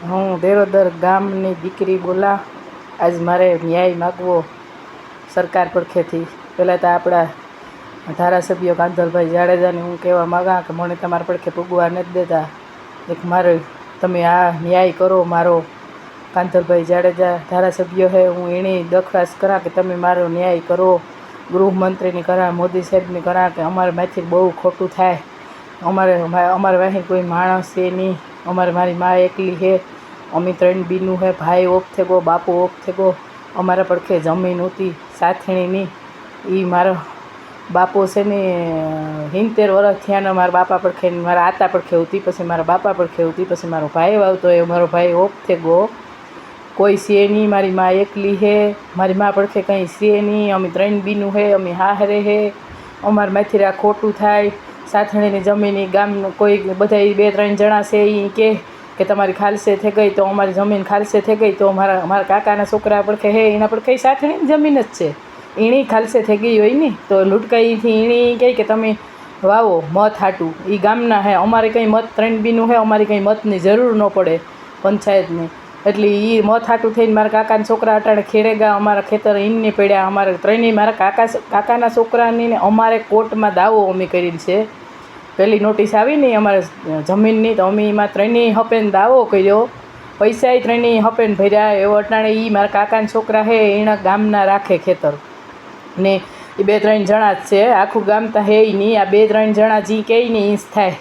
હું દેરોદર ગામની દીકરી બોલા. આજ મારે ન્યાય માગવો સરકાર પડખેથી. પહેલાં તો આપણા ધારાસભ્ય કાંધલભાઈ જાડેજાને હું કહેવા માગા કે મને તમારા પડખે પૂગવા નથી દેતા. એક મારે તમે આ ન્યાય કરો મારો. કાંધલભાઈ જાડેજા ધારાસભ્ય છે, હું એની દરખાસ્ત કરા કે તમે મારો ન્યાય કરો. ગૃહમંત્રીની કરા, મોદી સાહેબની કરા કે અમારે માંથી બહુ ખોટું થાય. અમારે વાહી કોઈ માણસ છે નહીં. મારી મા એકલી છે. અમે 3 બીનું છે. ભાઈ ઓફ થઈ ગયો, બાપુ ઓફ થઈ ગયો. અમારા પડખે જમીન હતી સાથણીની. એ મારો બાપો છે ને 70 વર્ષ થયા ને મારા બાપા પડખે, મારા આતા પડખે હતી, પછી મારા બાપા પડખે હતી, પછી મારો ભાઈ આવતો એ મારો ભાઈ ઓફ થઈ ગયો. કોઈ છે નહીં. મારી મા એકલી છે. મારી મા પડખે કંઈ છે નહીં. અમે 3 બીનું છે. અમે હાહરે છે. અમારમાંથી આ ખોટું થાય. સાથણીની જમીન ગામનું કોઈ બધા 2-3 જણા છે એ કે તમારી ખાલસે થઈ ગઈ તો અમારી જમીન ખાલસે થઈ ગઈ તો મારા કાકાના છોકરા પડખે હે એના પડખે સાથણીની જમીન જ છે. એની ખાલસે થઈ ગઈ હોય ને તો લૂંટકાઈથી એની કહે કે તમે વાવો મત હાટું. એ ગામના હે. અમારે કંઈ મત 3 બીનું છે. અમારી કંઈ મતની જરૂર ન પડે પંચાયતની. એટલે એ મત હાટું થઈને મારા કાકાના છોકરા અટાણે ખેડેગા. અમારા ખેતર ઈનની પડ્યા. અમારે 3 મારા કાકાના છોકરાની ને અમારે કોર્ટમાં દાવો અમે કરેલ છે. પહેલી નોટિસ આવી ને અમારે જમીનની તો અમે એમાં 3 હપેન દાવો કર્યો. પૈસા 3 હપેન ભર્યા. એવો અટાણે એ મારા કાકાના છોકરા છે એના ગામના રાખે ખેતર ને એ 2-3 જણા જ છે. આખું ગામ તો હે નહીં. આ 2-3 જણા જે કહે ને એ જ થાય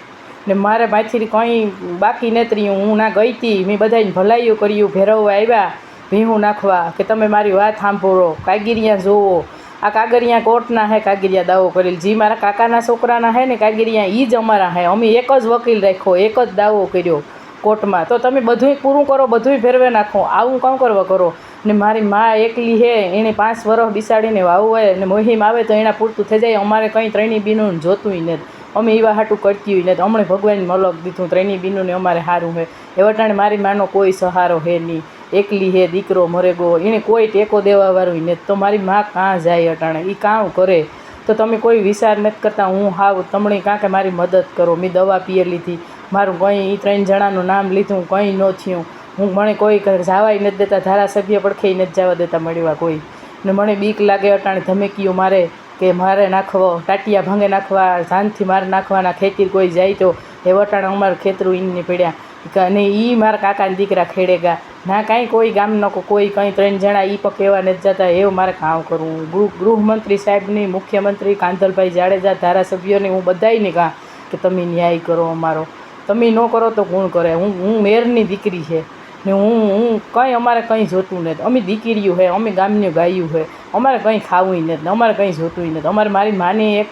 ને. મારે પાછી કંઈ બાકી નથી રહ્યું. હું ના ગઈ હતી. મેં બધાને ભલાઈઓ કર્યું. ભેરવવા આવ્યા ભીહું નાખવા કે તમે મારી વાત સાંભળો, કાગીરિયા જોવો. આ કાગરિયા કોર્ટના હે. કાગરિયા દાવો કરેલ જે મારા કાકાના છોકરાના હે ને કાગરિયા એ જ અમારા હે. અમે એક જ વકીલ રાખ્યો, એક જ દાવો કર્યો કોર્ટમાં. તો તમે બધુંય પૂરું કરો, બધુંય ફેરવે નાખો. આવું કામ કરવા કરો ને. મારી મા એકલી હે. એણે 5 વર્ષ બિસાડીને વાવું હોય ને મોહિમ આવે તો એના પૂરતું થઈ જાય. અમારે કંઈ 3 બીનું જોતુંય નથી. અમે એવા હાટું કરતી હોય નથી. હમણાં ભગવાન મલક દીધું 3 બીનું ને અમારે સારું છે. એ વટાણે મારી માનો કોઈ સહારો હે નહીં. એકલી હે. દીકરો મરે ગયો. એને કોઈ ટેકો દેવાવાળું નથી. તો મારી મા કાં જાય અટાણે? એ કામ કરે તો તમે કોઈ વિચાર નથી કરતા. હું હાવ તમને કાં કે મારી મદદ કરો. મેં દવા પીએ લીધી. મારું કંઈ 3 જણાનું નામ લીધું કંઈ ન થયું. હું મને કોઈ જવાય નથી દેતા. ધારાસભ્ય પડખે નથી જવા દેતા મળવા કોઈ ને. મને બીક લાગે અટાણે ધમકીઓ મારે કે મારે નાખવો, ટાટિયા ભાંગે નાખવા, જાનથી મારે નાખવાના. ખેતી કોઈ જાય તો એ વટાણે અમારું ખેતરું ઈનની પડ્યા અને એ મારા કાકાના દીકરા ખેડેગા ના. કાંઈ કોઈ ગામનો કોઈ કંઈ 3 જણા એ પણ કહેવા નથી જતા. એવું મારે કામ કરવું. ગૃહમંત્રી સાહેબની, મુખ્યમંત્રી કાંધલભાઈ જાડેજા ધારાસભ્યોને હું બધાયને કહા કે તમે ન્યાય કરો અમારો. તમે ન કરો તો કોણ કરે? હું મેયરની દીકરી છે ને. હું કંઈ અમારે કંઈ જોતું નથી. અમે દીકરીઓ છે. અમે ગામની ગાયું છે. અમારે કંઈ ખાવું નથી. અમારે કંઈ જોતું નથી. મારી માની એક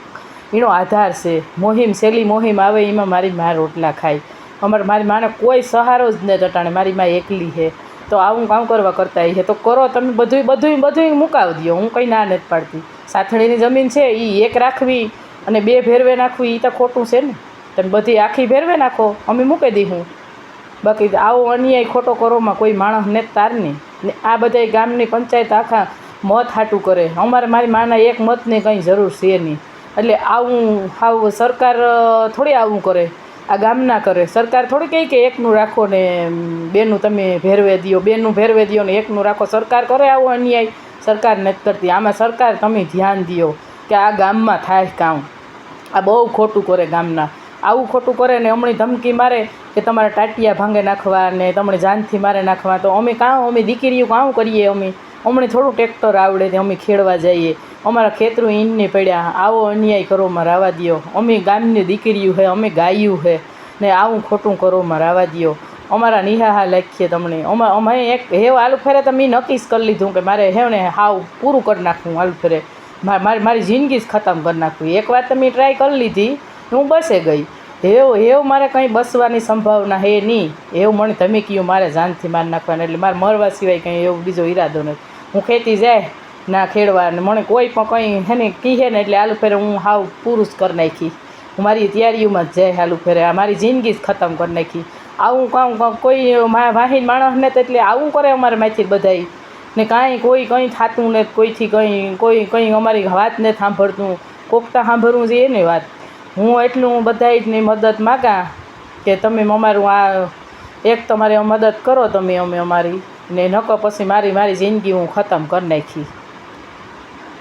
એનો આધાર છે. મોહિમ સહેલી મોહિમ આવે એમાં મારી મા રોટલા ખાય. મારી માને કોઈ સહારો જ નથી અટાણે. મારી મા એકલી છે. તો આવું કામ કરવા કરતા છે તો કરો તમે. બધુંય મુકાવી દો. હું કંઈ ના નથી પાડતી. સાથણીની જમીન છે એ એક રાખવી અને 2 ભેરવે નાખવી એ તો ખોટું છે ને. તમે બધી આખી ભેરવે નાખો, અમે મૂકી દઈશું. બાકી આવો અન્યાય ખોટો કરોમાં કોઈ માણસ ને તારની ને. આ બધા ગામની પંચાયત આખા મત હાટું કરે. મારી માના એક મતની કંઈ જરૂર છે નહીં. એટલે આવું હાવ સરકાર થોડી આવું કરે. આ ગામના કરે. સરકાર થોડી કહે કે એકનું રાખો ને 2નું તમે ભેરવે દો, 2નું ભેરવે દો ને 1નું રાખો. સરકાર કરે આવો અન્યાય? સરકાર નથી કરતી. આમાં સરકાર તમે ધ્યાન દો કે આ ગામમાં થાય કામ. આ બહુ ખોટું કરે ગામના. આવું ખોટું કરે ને હમણાં ધમકી મારે કે તમારે ટાટિયા ભાંગે નાખવા ને તમને જાનથી મારે નાખવા. તો અમે દીકરીઓ કામ કરીએ? અમને થોડું ટ્રેક્ટર આવડે તે અમે ખેડવા જઈએ. અમારા ખેતરું ઈનને પડ્યા. આવો અન્યાય કરોમાં રાવા દો. અમે ગામની દીકરીઓ છે. અમે ગાયું છે ને આવું ખોટું કરોમાં રાવા દો. અમારા નિહાહા લખીએ તમને. અમે એક હેવ આલુ ફેરે તો મેં નક્કી જ કરી લીધું કે મારે હેવ ને હાવ પૂરું કરી નાખવું. આલુ ફેરે મારી જિંદગી જ ખતમ કરી નાખવી. એક વાર તો મેં ટ્રાય કરી લીધી, હું બસે ગઈ. હેવ મારે કંઈ બસવાની સંભાવના હે નહીં. એવું મને ધમકીઓ મારે જાનથી મારી નાખવાના. એટલે મારે મરવા સિવાય કંઈ એવું બીજો ઈરાદો નથી. હું ખેતી જાય ના ખેડવા ને મને કોઈ પણ કંઈ હે ને કીહે ને એટલે આલુ ફેરે હું હાવ પૂરું જ કરી નાખી. હું મારી તૈયારીઓમાં જ જાય આલુ ફેરે. મારી જિંદગી જ ખતમ કરી નાખી. આવું કામ કોઈ વાહીન માણસ ને એટલે આવું કરે અમારે માંથી બધાય ને. કાંઈ કોઈ કંઈ થતું નથી. કોઈથી કંઈ અમારી વાત નથી સાંભળતું. કોકતા સાંભળવું જોઈએ ને વાત. હું એટલું બધાની મદદ માગા કે તમે અમારું આ એક તમારી મદદ કરો તમે અમે અમારી ને નકો પછી મારી જિંદગી હું ખતમ કરી નાખી.